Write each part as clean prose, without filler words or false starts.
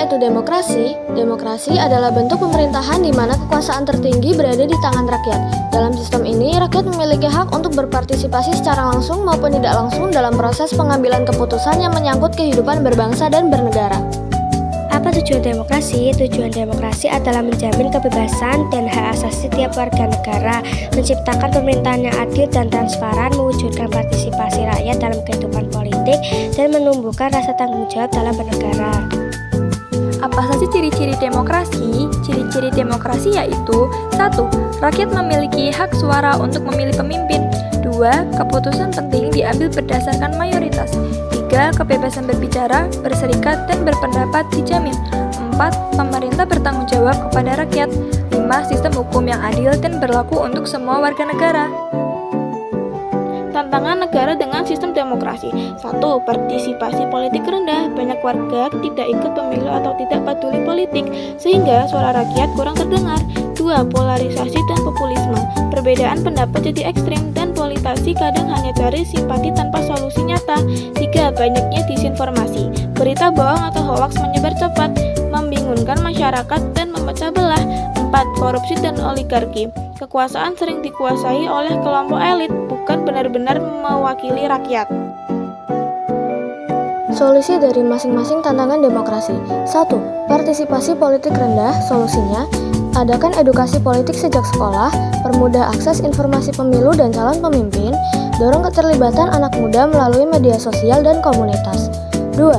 Apa itu demokrasi? Demokrasi adalah bentuk pemerintahan di mana kekuasaan tertinggi berada di tangan rakyat. Dalam sistem ini, rakyat memiliki hak untuk berpartisipasi secara langsung maupun tidak langsung dalam proses pengambilan keputusan yang menyangkut kehidupan berbangsa dan bernegara. Apa tujuan demokrasi? Tujuan demokrasi adalah menjamin kebebasan dan hak asasi setiap warga negara, menciptakan pemerintahan yang adil dan transparan, mewujudkan partisipasi rakyat dalam kehidupan politik, dan menumbuhkan rasa tanggung jawab dalam bernegara. Apa saja ciri-ciri demokrasi? Ciri-ciri demokrasi yaitu 1. Rakyat memiliki hak suara untuk memilih pemimpin. 2. Keputusan penting diambil berdasarkan mayoritas. 3. Kebebasan berbicara, berserikat, dan berpendapat dijamin. 4. Pemerintah bertanggung jawab kepada rakyat. 5. Sistem hukum yang adil dan berlaku untuk semua warga negara. Tantangan negara dengan sistem demokrasi. 1. Partisipasi politik rendah. Banyak warga tidak ikut pemilu atau tidak peduli politik, sehingga suara rakyat kurang terdengar. 2. Polarisasi dan populisme. Perbedaan pendapat jadi ekstrim dan politisasi kadang hanya cari simpati tanpa solusi nyata. 3. Banyaknya disinformasi. Berita bohong atau hoaks menyebar cepat, membingungkan masyarakat dan memecah belah. 4. Korupsi dan oligarki. Kekuasaan sering dikuasai oleh kelompok elit, bukan benar-benar mewakili rakyat. Solusi dari masing-masing tantangan demokrasi. 1. Partisipasi politik rendah. Solusinya, adakan edukasi politik sejak sekolah, permudah akses informasi pemilu dan calon pemimpin, dorong keterlibatan anak muda melalui media sosial dan komunitas. 2.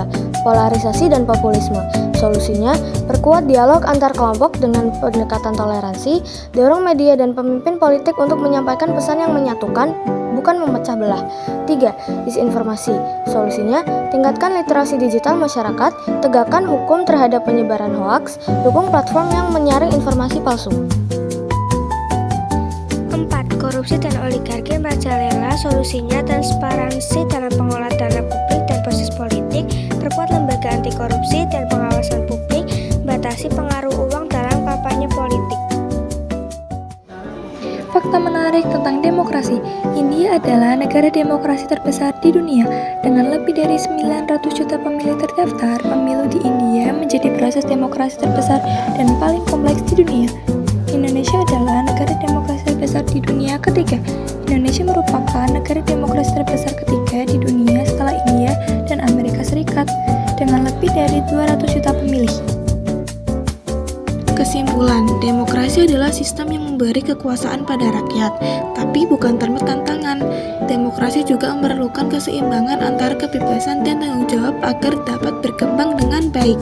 Polarisasi dan populisme. Solusinya, perkuat dialog antar kelompok dengan pendekatan toleransi, dorong media dan pemimpin politik untuk menyampaikan pesan yang menyatukan, bukan memecah belah. 3. Disinformasi. Solusinya, tingkatkan literasi digital masyarakat, tegakkan hukum terhadap penyebaran hoaks, dukung platform yang menyaring informasi palsu. 4. Korupsi dan oligarki merajalela. Solusinya, transparansi dalam pengelolaan dana publik dan proses politik, perkuat lembaga anti korupsi dan pengawasan publik, batasi pengaruh uang dalam kampanye politik. Fakta menarik tentang demokrasi. India adalah negara demokrasi terbesar di dunia. Dengan lebih dari 900 juta pemilih terdaftar, pemilu di India menjadi proses demokrasi terbesar dan paling kompleks di dunia. Indonesia adalah negara demokrasi terbesar di dunia ketiga. Indonesia merupakan negara demokrasi terbesar ketiga di dunia setelah India dan Amerika Serikat dengan lebih dari 200 juta pemilih. Kesimpulan, demokrasi adalah sistem yang memberi kekuasaan pada rakyat, tapi bukan tanpa tantangan. Demokrasi juga memerlukan keseimbangan antara kebebasan dan tanggung jawab agar dapat berkembang dengan baik.